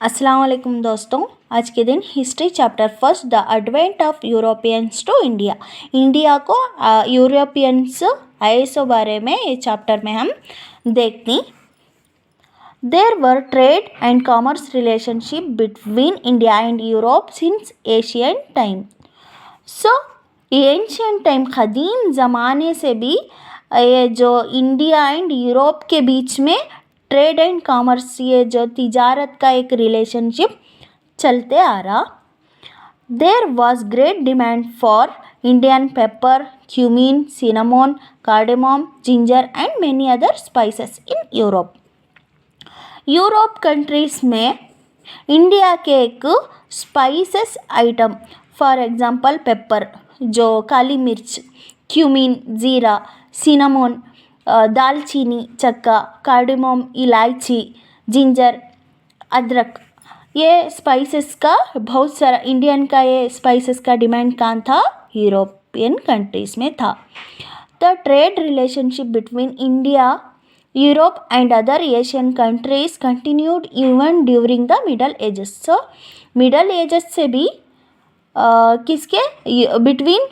अस्सलाम वालेकुम दोस्तों। आज के दिन history chapter first the advent of Europeans to India, India को यूरोपियंस आए सो बारे में ये चैप्टर में हम देखते हैं। There were trade and commerce relationship between India and Europe since Asian time. So ancient time क़दीम ज़माने से भी ये जो इंडिया एंड यूरोप के बीच में ट्रेड एंड कॉमर्स, ये जो तिजारत का एक रिलेशनशिप चलते आ रहा। There was great demand for Indian pepper, cumin, cinnamon, cardamom, ginger and many other spices in Europe. Europe countries में इंडिया के एक spices item, for example pepper जो काली मिर्च, क्यूमिन ज़ीरा, सिनामोन दालचीनी चक्का, कार्डेमम इलायची, जिंजर अदरक, ये स्पाइसेस का बहुत सारा इंडियन का ये स्पाइसेस का डिमांड कहाँ था? यूरोपियन कंट्रीज़ में था। The trade relationship between India, Europe and other Asian countries continued even during the middle edges. So middle edges से भी किसके बिटवीन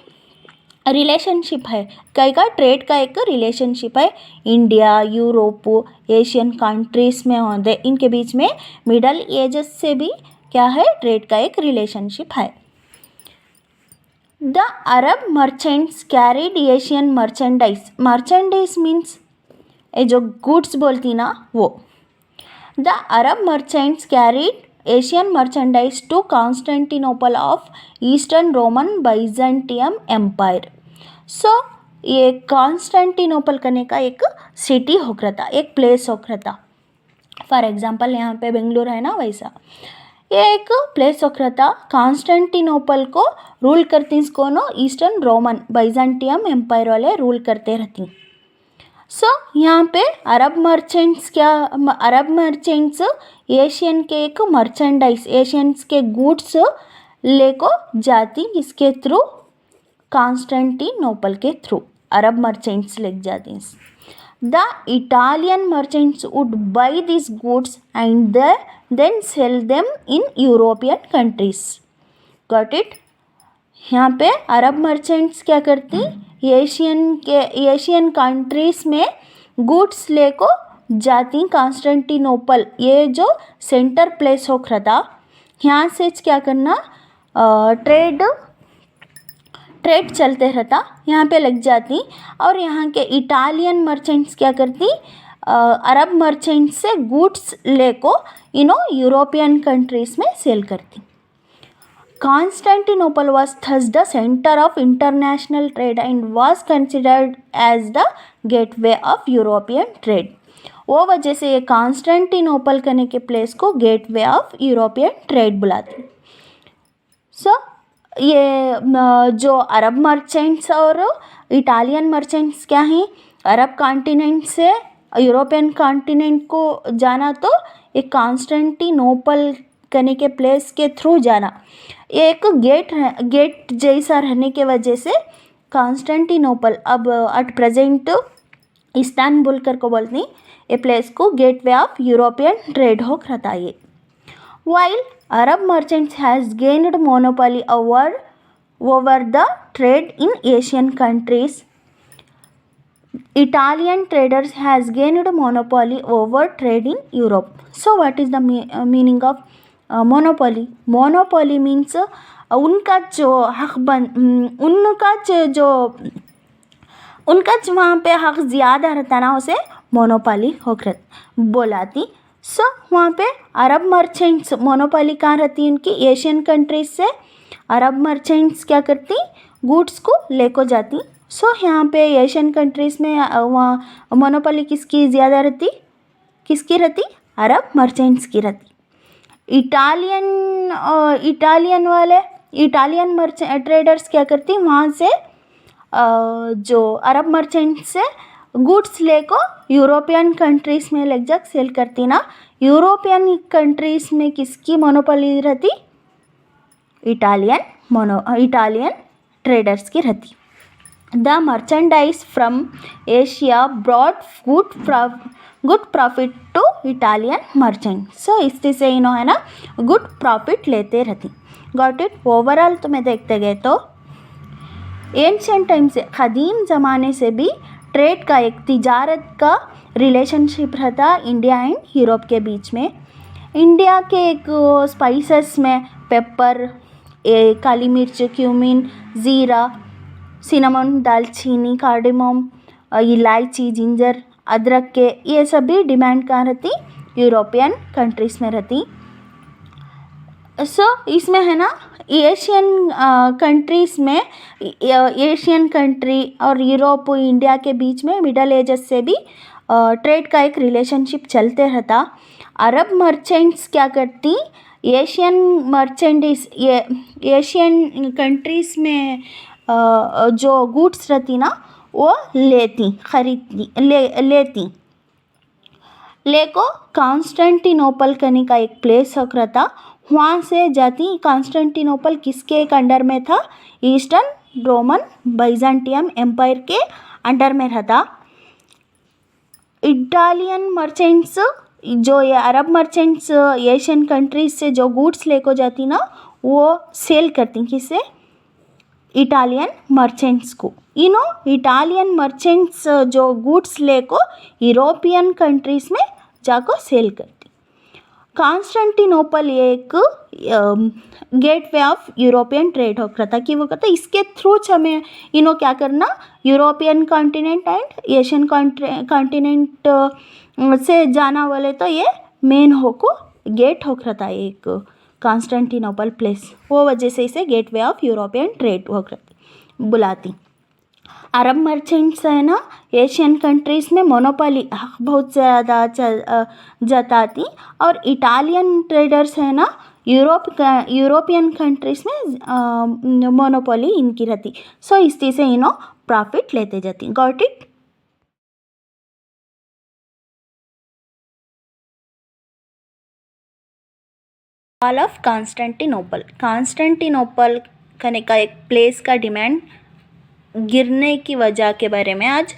रिलेशनशिप है, कई का ट्रेड का एक रिलेशनशिप है इंडिया, यूरोप, एशियन कंट्रीज़ में होते, इनके बीच में मिडल एजेस से भी क्या है? ट्रेड का एक रिलेशनशिप है। The Arab merchants carried Asian merchandise, merchandise means ये जो गुड्स बोलती ना वो। The Arab merchants carried Asian merchandise to Constantinople of eastern Roman Byzantium empire. So ये कॉन्स्टेंटिनोपल करने का एक सिटी होकर था, एक प्लेस होकर था। फॉर एग्जांपल यहाँ पे बेंगलुरु है ना, वैसा ये एक प्लेस होकर था। कॉन्स्टेंटिनोपल को रूल करती कौन? ईस्टर्न रोमन बाइजेंटियम एम्पायर वाले रूल करते रहती। सो यहाँ पे अरब मर्चेंट्स अरब मर्चेंट्स एशियन के एक मर्चेंडाइज, एशियंस के गुड्स लेको जाती, इसके थ्रू कॉन्स्टेंटिनोपल के थ्रू अरब मर्चेंट्स ले जाते हैं। The Italian merchants would buy this goods and then sell them in European countries. Got it? यहाँ पे अरब मर्चेंट्स क्या करती? एशियन कंट्रीज में गुड्स लेको जाती कॉन्स्टेंटिनोपल, ये जो सेंटर प्लेस हो था, यहाँ से क्या करना? ट्रेड चलते रहता, यहाँ पे लग जाती। और यहाँ के इटालियन मर्चेंट्स क्या करती? अरब मर्चेंट्स से गुड्स लेको यूरोपियन कंट्रीज़ में सेल करती। Constantinople was thus the center of international trade and was considered as the gateway of European trade. वो वजह से ये कॉन्स्टेंटिनोपल करने के प्लेस को गेटवे ऑफ यूरोपियन ट्रेड बुलाते। सो ये जो अरब मर्चेंट्स और इटालियन मर्चेंट्स क्या हैं? अरब कॉन्टिनेंट से यूरोपियन कॉन्टिनेंट को जाना, तो एक कॉन्स्टेंटिनोपल करने के प्लेस के थ्रू जाना, एक गेट जैसा रहने के वजह से कॉन्स्टेंटिनोपल, अब एट प्रेजेंट इस्तांबुल कर को बोलते हैं, ये प्लेस को गेटवे ऑफ यूरोपियन ट्रेड हो रहता है। While Arab merchants has gained monopoly over the trade in Asian countries, Italian traders has gained monopoly over trade in Europe. So what is the meaning of monopoly? Monopoly means उनका जो हक उनका जो वहाँ पे हक ज़्यादा रहता ना, उसे मोनोपोली होकर बोलाती। सो वहाँ पे अरब मर्चेंट्स मोनोपोली कहाँ रहती? उनकी एशियन कंट्रीज से अरब मर्चेंट्स क्या करती? गुड्स को लेको जाती। सो यहाँ पे एशियन कंट्रीज़ में वहाँ मोनोपोली किसकी ज़्यादा रहती? किसकी रहती? अरब मर्चेंट्स की रहती। इटालियन ट्रेडर्स क्या करती? वहाँ से जो अरब मर्चेंट्स से गुड्स लेको यूरोपियन कंट्रीज़ में ले जा सेल करती ना। यूरोपियन कंट्रीज़ में किसकी मोनोपोली रहती? इटालियन ट्रेडर्स की रहती। The merchandise from Asia brought good profit to Italian merchant. So इससे है ना गुड प्रॉफिट लेते रहती। Got it. ओवरऑल तुम्हें देखते गए तो एंशियंट टाइम से, क़दीम ज़माने से भी ट्रेड का एक तिजारत का रिलेशनशिप रहता इंडिया एंड यूरोप के बीच में। इंडिया के एक स्पाइसेस में पेपर, काली मिर्च, क्यूमिन, ज़ीरा, सिनेमन, दालचीनी, कार्डेमम, इलायची, जिंजर, अदरक के ये सभी डिमांड कहाँ रहती? यूरोपियन कंट्रीज़ में रहती। सो इसमें है ना एशियन कंट्रीज़ में, एशियन कंट्री और यूरोप इंडिया के बीच में मिडल एजेस से भी ट्रेड का एक रिलेशनशिप चलते रहता। अरब मर्चेंट्स क्या करती? एशियन मर्चेंडिस, ये एशियन कंट्रीज़ में जो गुड्स रहती ना वो लेती, खरीदती, लेती। लेको कॉन्स्टेंटिनोपल कनी का एक प्लेस होकर था, वहाँ से जाती। कॉन्स्टेंटिनोपल किसके एक अंडर में था? ईस्टर्न रोमन बाइजेंटियम एम्पायर के अंडर में रहता। इटालियन मर्चेंट्स, जो ये अरब मर्चेंट्स एशियन कंट्रीज से जो गुड्स लेको जाती ना वो सेल करती किससे? इटालियन मर्चेंट्स को। इटालियन मर्चेंट्स जो गुड्स लेको यूरोपियन कंट्रीज़ में जाको सेल करती। कॉन्स्टेंटिनोपल एक गेटवे ऑफ यूरोपियन ट्रेड होकर था कि वो कहता इसके थ्रू हमें क्या करना, European continent and Asian continent से जाना वाले तो ये मेन होको गेट होकर था एक कॉन्स्टेंटिनोपल प्लेस। वो वजह से इसे गेटवे ऑफ यूरोपियन ट्रेड होकर बुलाती। अरब मर्चेंट्स है ना एशियन कंट्रीज़ में मोनोपोली बहुत ज़्यादा जताती, और इटालियन ट्रेडर्स है ना यूरोपियन कंट्रीज़ में मोनोपोली इनकी रहती। सो इसी से प्रॉफिट लेते जाती। Got it. Fall of Constantinople. Constantinople करने का एक प्लेस का डिमांड गिरने की वजह के बारे में आज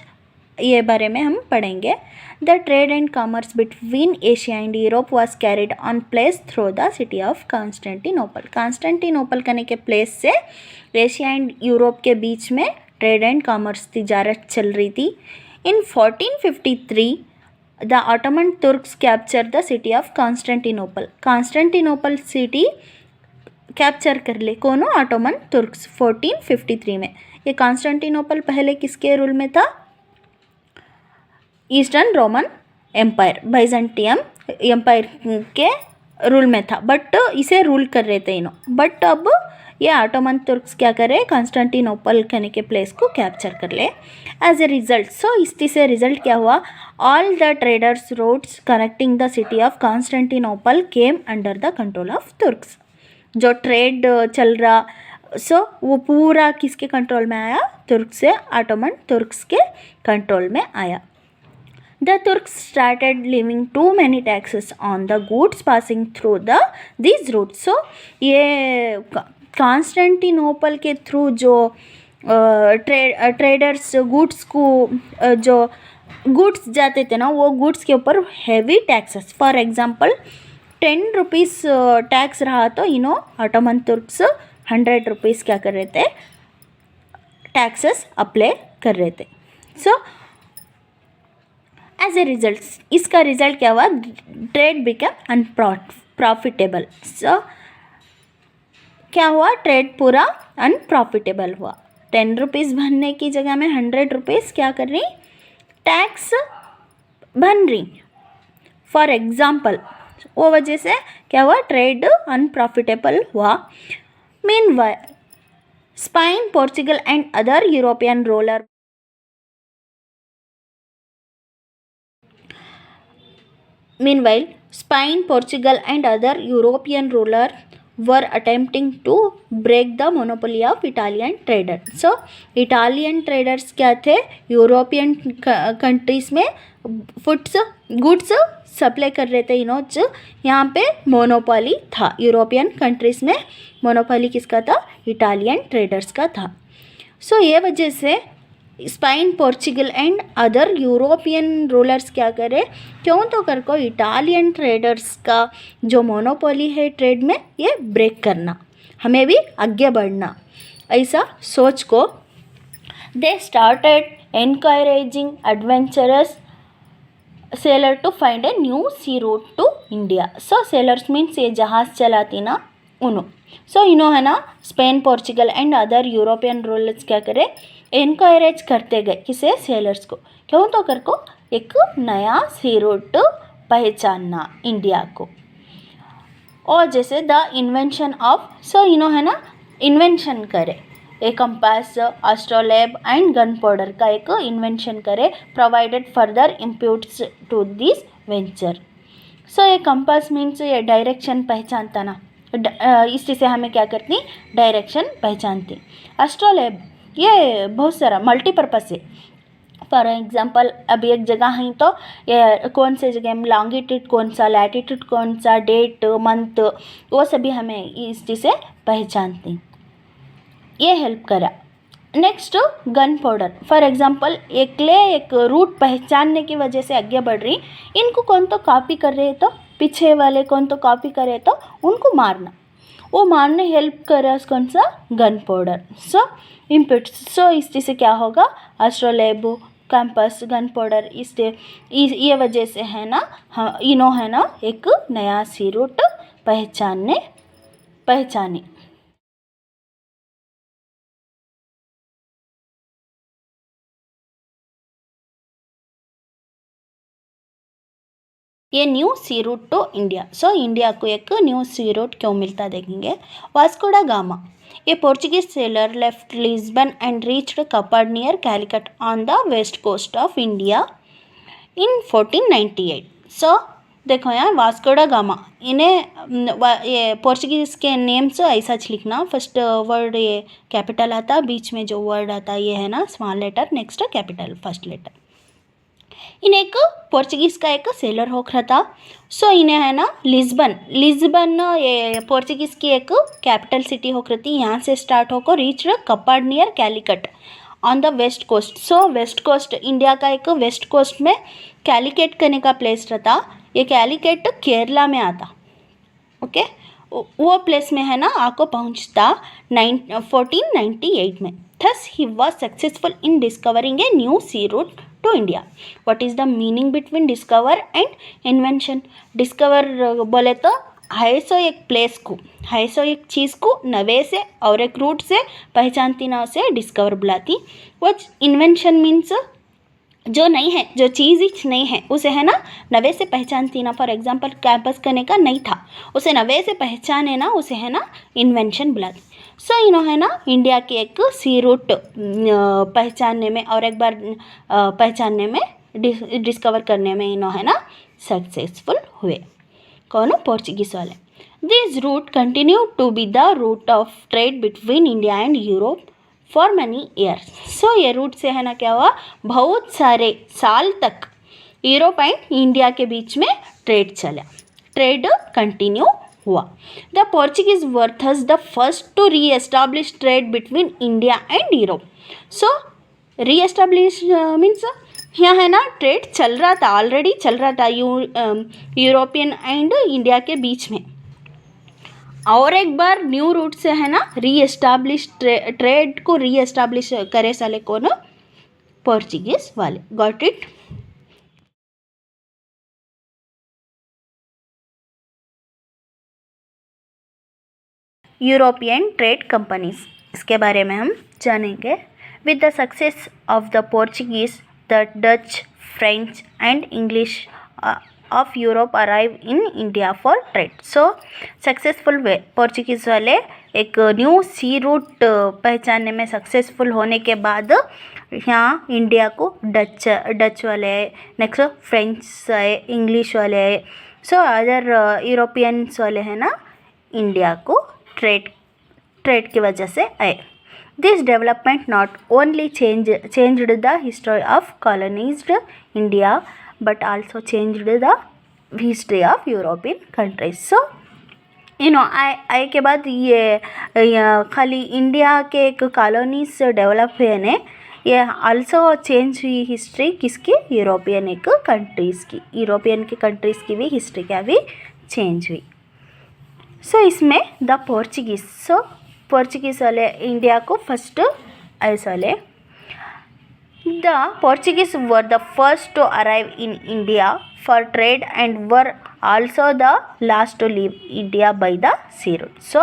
ये बारे में हम पढ़ेंगे। The trade and commerce between Asia and Europe was carried on place through the city of Constantinople. Constantinople करने के प्लेस से एशिया एंड यूरोप के बीच में ट्रेड एंड कॉमर्स तिजारत चल रही थी। इन 1453 the Ottoman Turks capture the city of Constantinople. Constantinople city capture कर ले कौन? ऑटोमन तुर्क्स 1453 में। ये कॉन्स्टेंटिनोपल पहले किसके रूल में था? Eastern Roman Empire, Byzantium Empire के रूल में था, बट इसे रूल कर रहे थे बट अब ये ऑटोमन तुर्क्स क्या करे? कॉन्स्टेंटिनोपल कहने के प्लेस को कैप्चर कर ले। एज ए रिजल्ट, सो इससे रिजल्ट क्या हुआ? All the traders roads connecting the city of Constantinople came under the control of Turks. जो ट्रेड चल रहा वो पूरा किसके कंट्रोल में आया? तुर्क से, ऑटोमन तुर्क्स के कंट्रोल में आया। The Turks started levying too many taxes on the goods passing through these routes. So ये कॉन्स्टेंटिनोपल के थ्रू जो ट्रेडर्स गुड्स को जो गुड्स जाते थे ना वो गुड्स के ऊपर heavy taxes, for example 10 rupees tax रहा तो ऑटोमन तुर्क्स 100 रुपीज़ क्या कर रहे थे? टैक्सेस अप्लाई कर रहे थे। सो एज ए रिजल्ट, इसका रिजल्ट क्या हुआ? Trade become unprofitable. सो क्या हुआ? ट्रेड पूरा अनप्रॉफिटेबल हुआ। 10 रुपीज़ भरने की जगह में 100 रुपीज़ क्या कर रही? टैक्स भन रही, फॉर एग्जाम्पल। वो वजह से क्या हुआ? ट्रेड अनप्रॉफिटेबल हुआ। Meanwhile Spain, Portugal and other European ruler Meanwhile, Spain, Portugal and other European rulers were attempting to break the monopoly of Italian traders. So, Italian traders क्या थे? यूरोपियन कंट्रीज़ में goods supply कर रहे थे। यहाँ पे monopoly था। European countries में मोनोपोली किसका था? इटालियन ट्रेडर्स का था। सो ये वजह से Spain Portugal and other European rulers क्या करे, क्यों तो कर को इटालियन ट्रेडर्स का जो मोनोपोली है ट्रेड में ये ब्रेक करना, हमें भी आगे बढ़ना, ऐसा सोच को they started encouraging adventurous sailor to find a new sea route to India. So sailors means ये जहाज़ चलाती ना उन्हों, सो इन्हों है ना Spain Portugal and other European rulers क्या करे, इनकरेज करते गए किसे, सेलर्स को, क्यों तो कर को एक नया सी रूट पहचानना इंडिया को। और जैसे द इन्वेंशन ऑफ, सो इन्हों है ना इन्वेंशन करे, एक compass, astrolabe and gunpowder का एक इन्वेंशन करे, provided further impetus to this venture. So ये कंपास मीन्स ये डायरेक्शन पहचानता ना, इससे हमें क्या करती, डायरेक्शन पहचानती। एस्ट्रोलेब ये बहुत सारा मल्टीपर्पज़ है, फॉर एग्जांपल अभी एक जगह है तो ये कौन से जगह में लॉन्गिट्यूड कौन सा, लैटिट्यूड कौन सा, डेट मंथ, वो सभी हमें इस चीज़ से पहचानती, ये हेल्प करा। Next gun powder, for example एक रूट पहचानने की वजह से आगे बढ़ रही, इनको कौन तो कॉपी कर रहे तो पीछे वाले कौन तो कॉपी करे तो उनको मारना, वो मारने हेल्प करा कौन सा, गन पाउडर। सो इम्पिट्स, सो इस चीज़ से क्या होगा, एस्ट्रोलेब, कैंपस, गन पाउडर, इससे ये वजह से है ना इन्हों है ना एक नया सी रूट पहचाने। ये new sea route to India, so India को एक न्यू सी रूट क्यों मिलता देखेंगे। Vasco da Gama, a Portuguese sailor left Lisbon and reached Kappad near Calicut on the west coast of India in 1498। So देखो यहाँ वास्को दा गामा, इन्हें ये Portuguese के नेम्स ऐसा लिखना, फर्स्ट वर्ड ये कैपिटल आता, बीच में जो वर्ड आता ये है ना small letter, next capital first letter. इन्हें एक पोर्चुगीज़ का एक सेलर हो रहा था, सो इन्हें है ना लिस्बन ये पोर्चुगीज़ की एक कैपिटल सिटी हो रही थी, यहाँ से स्टार्ट होकर reach Kappad near Calicut on the west coast. So west coast India का एक वेस्ट कोस्ट में कैलिकट करने का प्लेस रहता, ये कैलिकट केरला में आता, ओके वो प्लेस में है ना आको पहुँचता 1498 में। Thus he was successful in discovering a new sea route to India. What is the meaning between discover and invention. Discover बोले तो है सो एक प्लेस को, है सो एक चीज़ को नवे से और एक रूट से पहचानती ना उसे डिस्कवर बुलाती। वो इन्वेंशन मीन्स जो नहीं है, जो चीज़ ही नहीं है उसे है ना नवे से पहचानती ना, फॉर एग्जांपल कैंपस करने का नहीं था, उसे नवे से पहचाने ना उसे है ना इन्वेंशन बुलाती। सो इन्होंने ना इंडिया के एक सी रूट पहचानने में और एक बार पहचानने में डिस्कवर करने में इन्होंने ना सक्सेसफुल हुए, कौन, पोर्चुगीज़ वाले। This route continue to be the route of trade between India and Europe for many years. So ये रूट से है ना क्या हुआ, बहुत सारे साल तक यूरोप एंड इंडिया के बीच में ट्रेड चला, ट्रेड कंटिन्यू हुआ। The Portuguese were thus the first to reestablish trade between India and Europe. So reestablish means यहाँ है ना ट्रेड चल रहा था, ऑलरेडी चल रहा था यूरोपियन एंड इंडिया के बीच में, और एक बार न्यू रूट से है ना री एस्टाब्लिश ट्रेड को री एस्टाब्लिश करे साले कौन, पोर्चुगीज वाले। Got it. European trade companies, इसके बारे में हम जानेंगे। With the success of the Portuguese, the Dutch, French and English of Europe arrive in India for trade. So successful way, Portuguese वाले एक न्यू सी रूट पहचानने में सक्सेसफुल होने के बाद यहाँ इंडिया को डच वाले आए, नेक्स्ट फ्रेंच आए, इंग्लिश वाले आए, सो अदर यूरोपियंस वाले हैं ना इंडिया को ट्रेड की वजह से आए। This development not only changed the history of colonised India but also changed the history of European countries. So आए के बाद ये खाली इंडिया के एक कॉलोनीज डेवलप हुए ने, ये आल्सो चेंज हुई हिस्ट्री किसकी, यूरोपियन एक कंट्रीज़ की, यूरोपियन के कंट्रीज़ की भी हिस्ट्री क्या भी चेंज हुई। सो इसमें द पोर्चुगीज़, सो पोर्चुगीज़ वाले इंडिया को फर्स्ट ऐसा ले। The Portuguese were the first to arrive in India for trade and were also the last to leave India by the sea route. So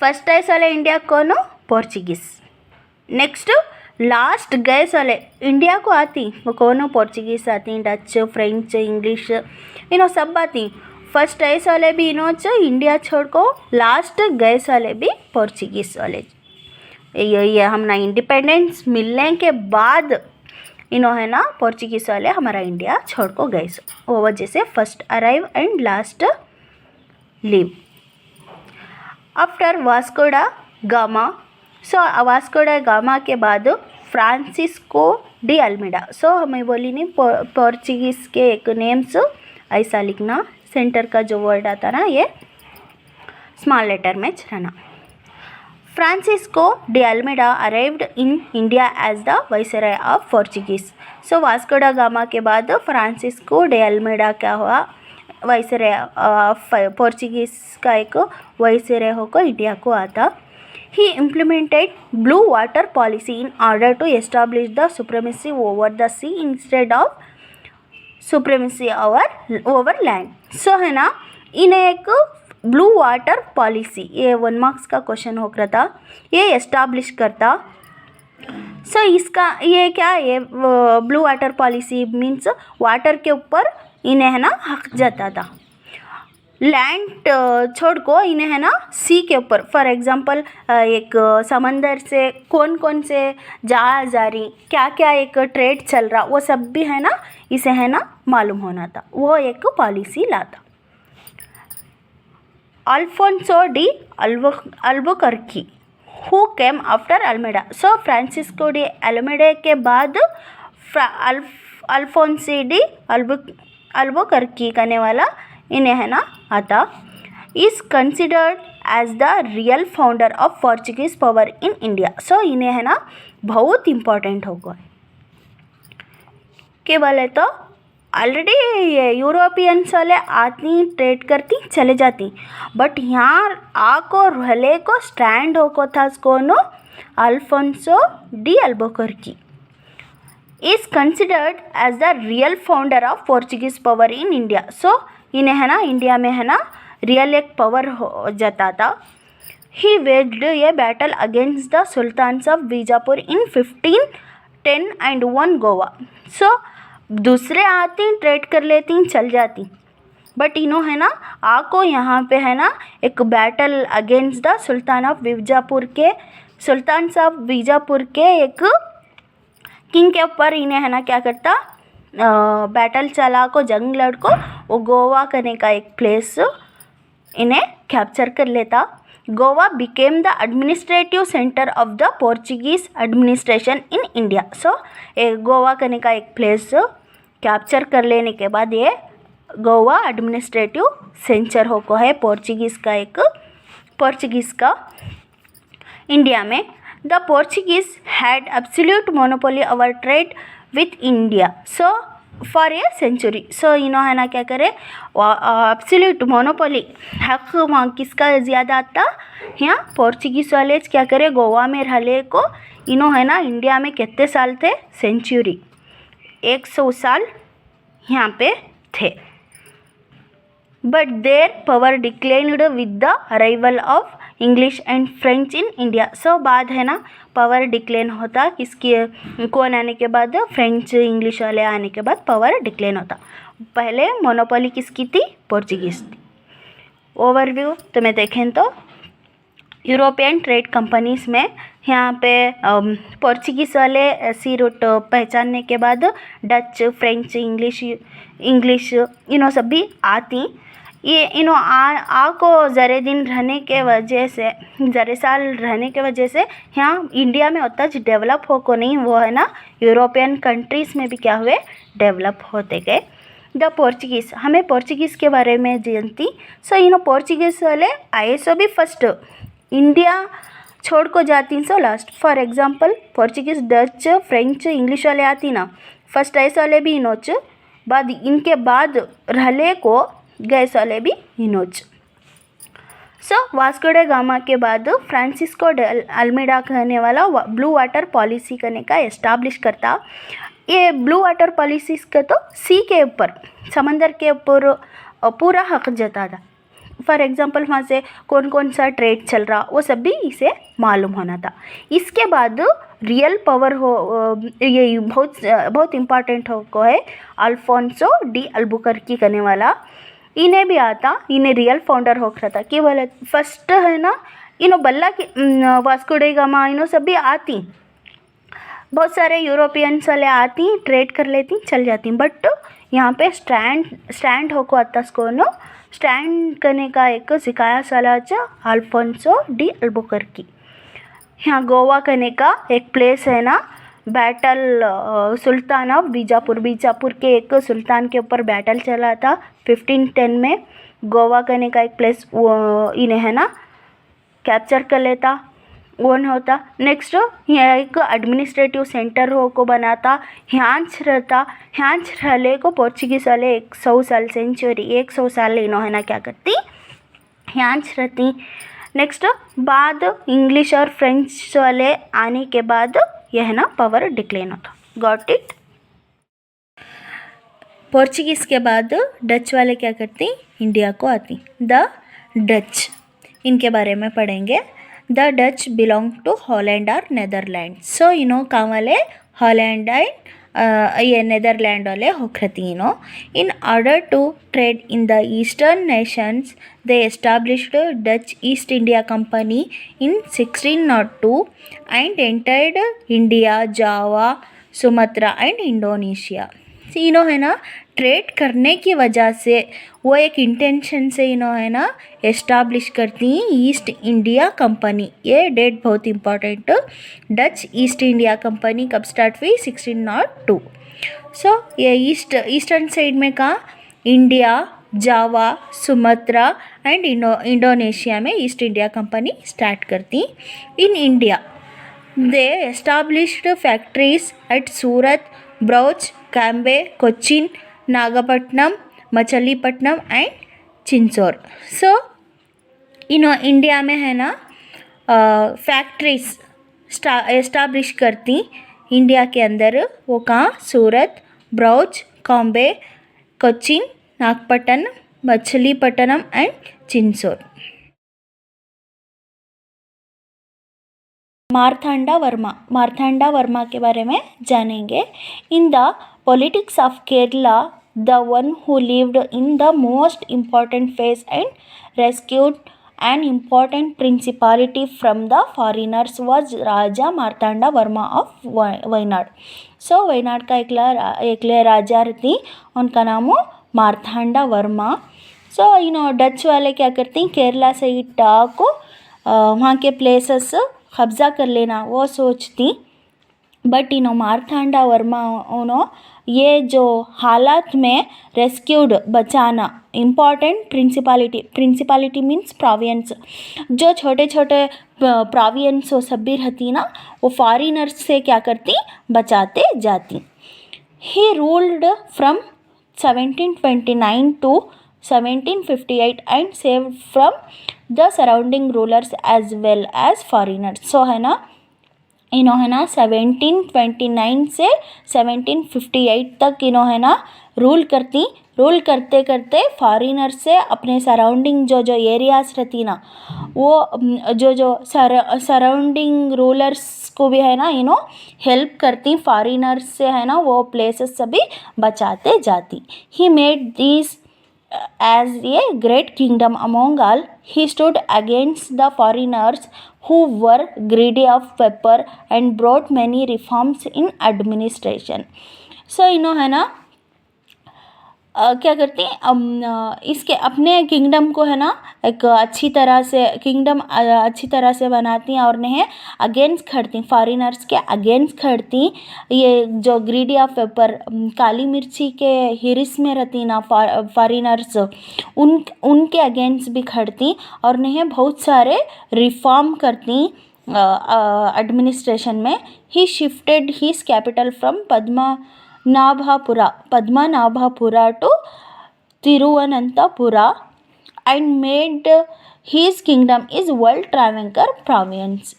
first आए साले India कौन, Portuguese. Next last गए साले India को आती वो कौन, पोर्चुगीज़ आती, डच, फ्रेंच, इंग्लिश सब आती। फर्स्ट आए साले भी इंडिया छोड़ को, लास्ट गए साले भी पोर्चुगीज़ वाले। ये हमना इंडिपेंडेंस मिलने के बाद है ना पोर्चुगीज़ वाले हमारा इंडिया छोड़ को गए। वो वजह से first arrive and last leave. After Vasco da Gama, so Vasco da Gama के बाद फ्रांसिस्को डी अल्मेडा। सो हमें बोली नहीं पोर्चुगीज़ के एक नेम्स ऐसा लिखना, सेंटर का जो वर्ड आता ना ये स्मॉल लेटर में रहना। Francisco de Almeida arrived in India as the viceroy of Portuguese. So Vasco डा गामा के बाद फ्रांसिस्को डे अल्मेडा क्या हुआ, वाइसरॉय पोर्चुगीज़ का एक वाइसरॉय होकर इंडिया को आता। He implemented blue water policy in order to establish the supremacy over the sea instead of supremacy over land. So है ना इन्हें एक ब्लू वाटर पॉलिसी, ये 1 मार्क्स का क्वेश्चन हो रहा था, ये एस्टाब्लिश करता। सो इसका ये क्या, ये blue water policy means water के ऊपर इन्हें है ना हक जाता था, लैंड छोड़ को इन्हें है ना सी के ऊपर। फॉर एग्जांपल एक समंदर से कौन कौन से जहाज आ रही, क्या क्या एक ट्रेड चल रहा, वो सब भी है ना इसे है ना मालूम होना था, वो एक पॉलिसी लाता। Alfonso de Albuquerque who came after Almeida. So Francisco de Almeida के बाद अल्फोंसी डी अल्बुकर्की करने वाला इन्हें है ना आता। Is considered as the real founder of Portuguese power in India. So इन्हें है ना बहुत इम्पोर्टेंट होगा के बोले तो ऑलरेडी यूरोपियंस वाले आती ट्रेड करती चले जाती, बट यहाँ आको रहले को स्टैंड होको था कौन, Alfonso de Albuquerque. Is considered as the real founder of Portuguese power in India. So इन्हें है ना इंडिया में है ना रियल एक पावर हो जाता था। He waged a battle against the sultans of Bijapur in 1510 and won Goa. So दूसरे आती ट्रेड कर लेती चल जाती, बट इन्हों है ना आको यहाँ पे है ना एक battle against the sultan of Bijapur के, सुल्तान्स ऑफ बीजापुर के एक किंग के ऊपर इन्हें है ना क्या करता, बैटल चला को जंग लड़ को वो गोवा करने का एक प्लेस इन्हें कैप्चर कर लेता। Goa became the administrative centre of the Portuguese administration in India. So Goa करने का एक प्लेस कैप्चर कर लेने के बाद ये गोवा एडमिनिस्ट्रेटिव सेंटर होको है पोर्चुगीज़ का, एक पोर्चुगीज़ का इंडिया में। The Portuguese had absolute monopoly over trade with India so for a century. So इन्हों है ना क्या करे, एब्सोल्यूट मोनोपोली हक वहाँ किसका ज़्यादा आता, यहाँ पोर्चुगीज़ वाले क्या करे गोवा में रहले को इन्हों है ना इंडिया में कितने साल थे, सेंचुरी 100 साल यहाँ पे थे। But their power declined with the arrival of English and French in India. So बाद है ना पावर डिक्लाइन होता किसकी, कौन आने के बाद, फ्रेंच इंग्लिश वाले आने के बाद पावर डिक्लाइन होता। पहले मोनोपोली किसकी थी, पोर्चुगीज़ थी। ओवरव्यू तो मैं देखें तो यूरोपियन ट्रेड कंपनीज़ में यहाँ पे पोर्चुगीज़ वाले सी रूट पहचानने के बाद डच, फ्रेंच, इंग्लिश इन्हों सब भी आती। ये इन्हों आ को ज़रे दिन रहने के वजह से, ज़रे साल रहने के वजह से यहाँ इंडिया में उतना डेवलप हो को नहीं, वो है ना यूरोपियन कंट्रीज़ में भी क्या हुए, डेवलप होते गए। द पोर्चुगीज़, हमें पोर्चुगीज़ के बारे में जानती। सो इन्हों पोर्चुगीज़ वाले आए सो भी फर्स्ट इंडिया छोड़ को जाती so last. For example Portuguese, Dutch, French, English वाले आती ना, फर्स्ट ऐसे वाले भी इनोच, बाद इनके बाद रहले को गैस वाले भी इनोच। सो वास्को डे गामा के बाद फ्रांसिस्को डे अल्मीडा कहने वाला ब्लू वाटर पॉलिसी करने का एस्टाब्लिश करता। ये ब्लू वाटर पॉलिसी का तो सी के ऊपर, समंदर के ऊपर पूरा हक जता था। फॉर एग्जांपल वहाँ से कौन कौन सा ट्रेड चल रहा वो सब भी इसे मालूम होना था। इसके बाद रियल पावर हो, ये बहुत इम्पॉर्टेंट हो को है अल्फोंसो डी अल्बुकर्की करने वाला। इन्हें भी आता, इन्हें रियल फाउंडर हो रहा था कि बोले फर्स्ट है ना, इन्हों बल्ला की वास्को डे गामा इन्हों सब भी आती, बहुत सारे यूरोपियंस वाले आती, ट्रेड कर लेती, चल जाती, बट यहाँ पे स्टैंड होको अत्तास्कोनो स्टैंड करने का एक सिखाया सलाचा अल्फोंसो डी अल्बुकर्की। यहाँ गोवा करने का एक प्लेस है ना, बैटल सुल्तान ऑफ बीजापुर के एक सुल्तान के ऊपर बैटल चला था 1510 में। गोवा करने का एक प्लेस इन्हें है ना कैप्चर कर लेता, वन होता। नेक्स्ट यहाँ एक एडमिनिस्ट्रेटिव सेंटर हो को बनाता, ह्यांच रहता। ह्यांच रहले को पोर्चुगीज वाले 100 साल सेंचुरी 100 साल इन्हों है ना क्या करती, ह्यांच रहती। नेक्स्ट बाद इंग्लिश और फ्रेंच वाले आने के बाद यह है ना पावर डिक्लेन होता। Got it. पोर्चुगीज़ के बाद डच वाले क्या करती, इंडिया को आती। द डच, इनके बारे में पढ़ेंगे। The Dutch belong to Holland और नेदरलैंड। सो इन्हों कहाँ वाले, हॉलैंड एंड ये नेदरलैंड वाले होखरती इन्हों। In order to trade in the Eastern nations they established Dutch East India Company in 1602 and entered India, Java, Sumatra and Indonesia. इन्हों है ना ट्रेड करने की वजह से, वो एक इंटेंशन से इन्हों है ना एस्टाब्लिश करती ईस्ट इंडिया कंपनी। ये डेट बहुत important. Dutch East India Company कब स्टार्ट हुई, 1602। सो ये ईस्टर्न साइड में कहाँ, India, Java, Sumatra and Indonesia में ईस्ट इंडिया कंपनी स्टार्ट करती। In India they established factories at Surat, Broach, Cambay, Cochin, Nagapattinam, Machilipatnam and Chinsurah. So India में है ना फैक्ट्रीज एस्टाब्लिश करती इंडिया के अंदर। वो कहाँ, सूरत, ब्रौच, कॉम्बे, कोचिन, नागपट्टनम, मछलीपट्टनम एंड चिंचोर। मार्तांडा वर्मा के बारे में जानेंगे। In the politics of Kerala, the one who lived in the most important phase and rescued an important principality from the foreigners was Raja Marthanda Varma of Wayanad. So Wayanad का एकले राजा रहती, उनका नाम हो मार्तांडा वर्मा। सो डच वाले क्या करती, केरला से को वहाँ के प्लेसेस कब्जा कर लेना वो सोचती, बट मार्तांडा वर्मा ये जो हालात में रेस्क्यूड बचाना, इम्पॉर्टेंट प्रिंसिपालिटी मीन्स प्रोविंस, जो छोटे छोटे प्रोविंस वो सब भी रहती ना, वो फॉरेनर्स से क्या करती, बचाते जाती। He ruled from 1729 to 1758 and saved from the surrounding rulers as well as foreigners. सो है ना इन्हों है ना 1729 से 1758 तक इन्हों है ना रूल करते करते फॉरेनर से अपने सराउंडिंग जो एरियाज रहती ना, वो जो सराउंडिंग रूलर्स को भी है ना इन्हों हेल्प करती, फॉरेनर्स से है ना वो प्लेसेस सभी बचाते जाती। He made this as a great kingdom among all. He stood against the foreigners who were greedy of pepper and brought many reforms in administration. So है ना क्या करती, इसके अपने किंगडम को है ना एक अच्छी तरह से बनाती हैं और उन्हें अगेंस्ट खड़ती, फॉरेनर्स के अगेंस्ट खड़ती। ये जो ग्रीडी ऑफ पेपर, काली मिर्ची के हिरिस में रहती ना फॉरेनर्स, उनके अगेंस्ट भी खड़ती और उन्हें बहुत सारे रिफॉर्म करती। एडमिनिस्ट्रेशन में he shifted his capital from Padmanabhapura to Thiruvananthapura and made his kingdom is world Travancore province.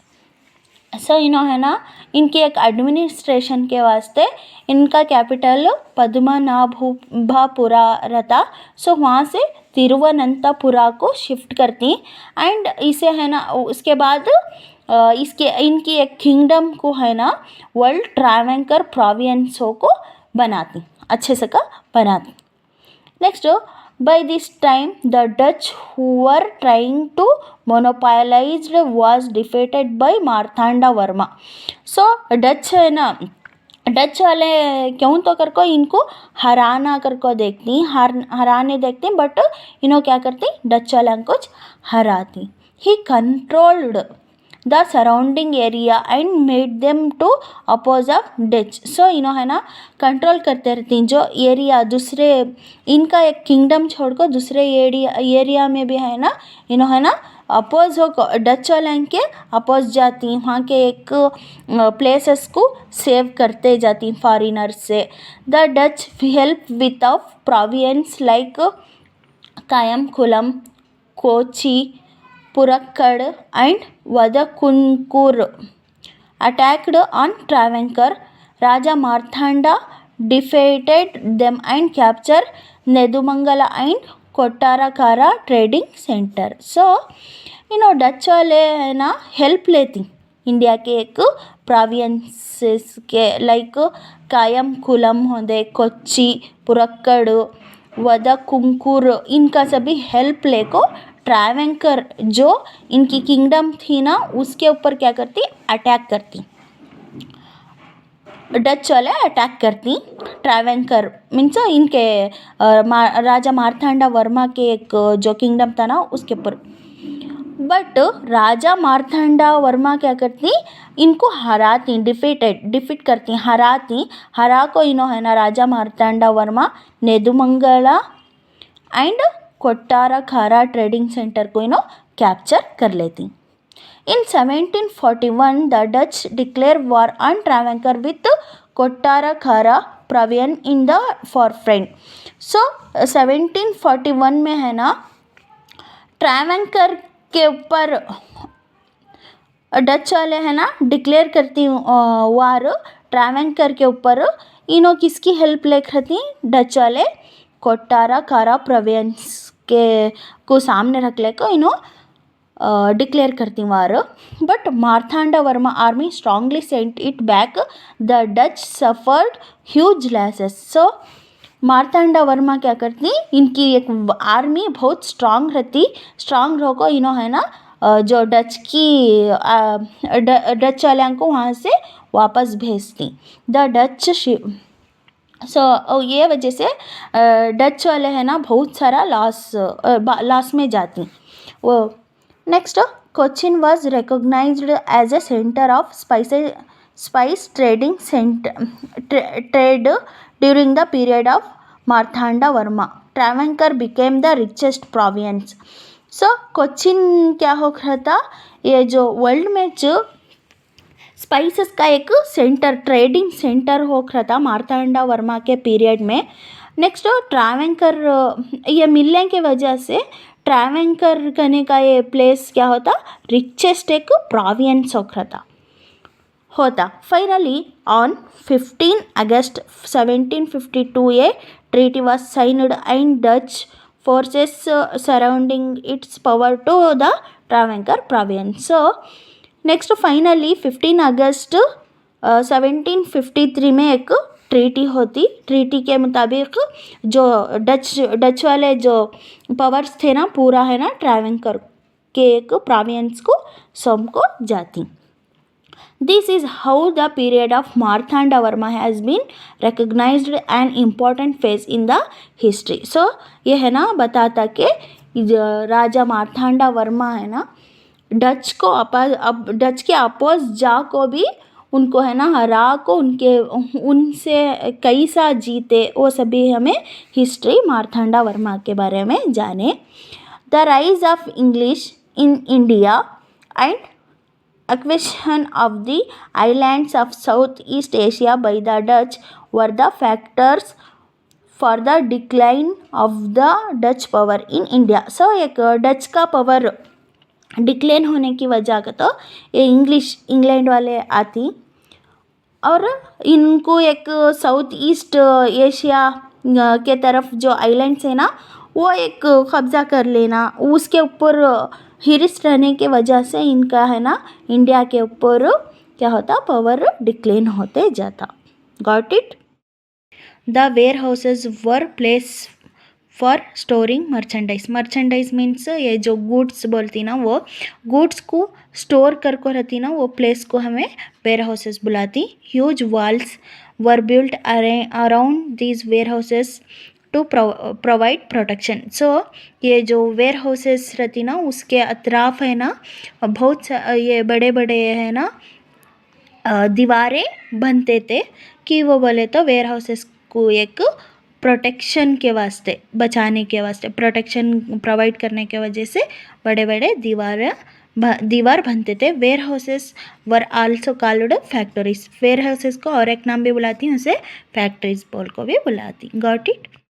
So है ना, इनके एक एडमिनिस्ट्रेशन के वास्ते इनका कैपिटल पद्मनाभपुरा रहता। सो वहाँ से तिरुवनंतपुरा को शिफ्ट करती एंड इसे है ना, उसके बाद इसके इनकी एक किंगडम को है ना वर्ल्ड ट्रावेंकर प्रोविंसों को बनाती, अच्छे से का बनाती। Next, by this time the Dutch who were trying to monopolize was defeated by Marthanda Varma. So Dutch है ना, डच वाले क्यों तो कर को इनको हराना कर को देखती, हराने देखती, बट इन्हों क्या करती, डच वाले कुछ हराती। He controlled the surrounding area and made them to oppose of Dutch. So है ना कंट्रोल करते रहती जो एरिया, दूसरे इनका एक किंगडम छोड़कर दूसरे एरिया में भी है ना है ना अपोज हो, डच वाले के अपोज जाती, वहाँ के एक प्लेसेस को सेव करते जाती फॉरिनर्स से। The Dutch help with of province like Kayamkulam, Kochi, Purakkad and Vadakunkur attacked on Travancore. Raja Marthanda defeated them and captured Nedumangala and Kottarakara trading center. So Dutch वाले है ना हेल्प लेती इंडिया के एक प्रोविंसेस के, लाइक कायमकुलम होंगे, कोच्चि, पुरक्कड़, वदकुंकुर, इनका सभी हेल्प लेको ट्रावेंकर जो इनकी किंगडम थी ना उसके ऊपर क्या करती, अटैक करती, डच वाले अटैक करती। ट्रावेंकर मीन्स इनके राजा मार्तांडा वर्मा के एक जो किंगडम था ना उसके ऊपर। बट राजा मार्तांडा वर्मा क्या करती, इनको हराती, डिफीट करती, हरा को है ना राजा Marthanda Varma Nedumangad and Kottarakkara trading centre को कैप्चर कर लेती। In 1741 the Dutch declare war on Travancore with Kottarakkara province in the forefront. So 1741 में है ना ट्रावेंकर के ऊपर डच वाले है ना डिक्लेयर करती वार ट्रावेंकर के ऊपर। इन्हों किसकी हेल्प लेती, डच वाले कोट्टारखारा प्रोविंस के को सामने रख लेकर इन्हों डिक्लेयर करती war. But Marthanda Varma army strongly sent it back, the Dutch suffered huge losses. So Marthanda Varma क्या करती, इनकी एक आर्मी बहुत स्ट्रांग रहती, स्ट्रांग रहो है ना जो डच वाले को वहाँ से वापस भेजती द डच शिप। सो ये वजह से डच वाले है ना बहुत सारा लॉस में जाती वो। Next, Cochin was recognised as a centre of spice trading trade during the period of Marthanda Varma. Travancore became the richest province. So Cochin क्या हो रहा था, ये जो वर्ल्ड में जो स्पाइसेस का एक सेंटर, ट्रेडिंग सेंटर हो रहा था मार्तांडा वर्मा के पीरियड में। नेक्स्ट, ट्रावेंकर ये मिलने की वजह से ट्रावेंकर करने का ये प्लेस क्या होता, रिचेस्ट एक प्रोविंस होता। Finally on 15 August 1752 a treaty was signed and Dutch forces surrounding its power to the Travancore province. So next finally 15 अगस्त 1753 में एक ट्रीटी होती। ट्रीटी के मुताबिक जो डच वाले जो पावर्स थे ना पूरा है ना ट्रावेंकर के एक प्रोविंस को सौंप को जाती। This is how the period of Marthanda Varma has been recognised an important phase in the history. So ये है ना बताता कि राजा मार्तांडा वर्मा है ना डच के अपोज जा को भी उनको है ना हरा को उनसे कैसा जीते वो सभी हमें हिस्ट्री मार्तांडा वर्मा के बारे में जाने। The rise of English in India and acquisition of the islands of Southeast Asia by the Dutch were the factors for the decline of the Dutch power in India. So एक Dutch का power decline होने की वजह का तो ये England वाले आती और इनको एक साउथ ईस्ट एशिया के तरफ जो आइलैंड्स है ना वो एक कब्ज़ा कर लेना, उसके ऊपर हिरिस रहने के वजह से इनका है ना इंडिया के ऊपर क्या होता, पावर डिक्लेन होते जाता. Got it. The warehouses were place for storing merchandise. Merchandise means ये जो गुड्स बोलती ना वो गुड्स को स्टोर करके रहती ना वो प्लेस को हमें वेयर हाउसेस बुलाती. Huge walls were built around these warehouses to provide protection. So ये जो वेयर हाउसेस रहती ना उसके अतराफ है ना बहुत ये बड़े बड़े है ना दीवारें बनते थे कि वो बोले तो वेयर हाउसेस को एक प्रोटेक्शन के वास्ते, बचाने के वास्ते, प्रोटेक्शन प्रोवाइड करने के वजह से बड़े बड़े दीवार बनते थे. Warehouses were also called factories. Warehouses को और एक नाम भी बुलाती हैं, उसे फैक्ट्रीज बोल को भी बुलाती. Got it.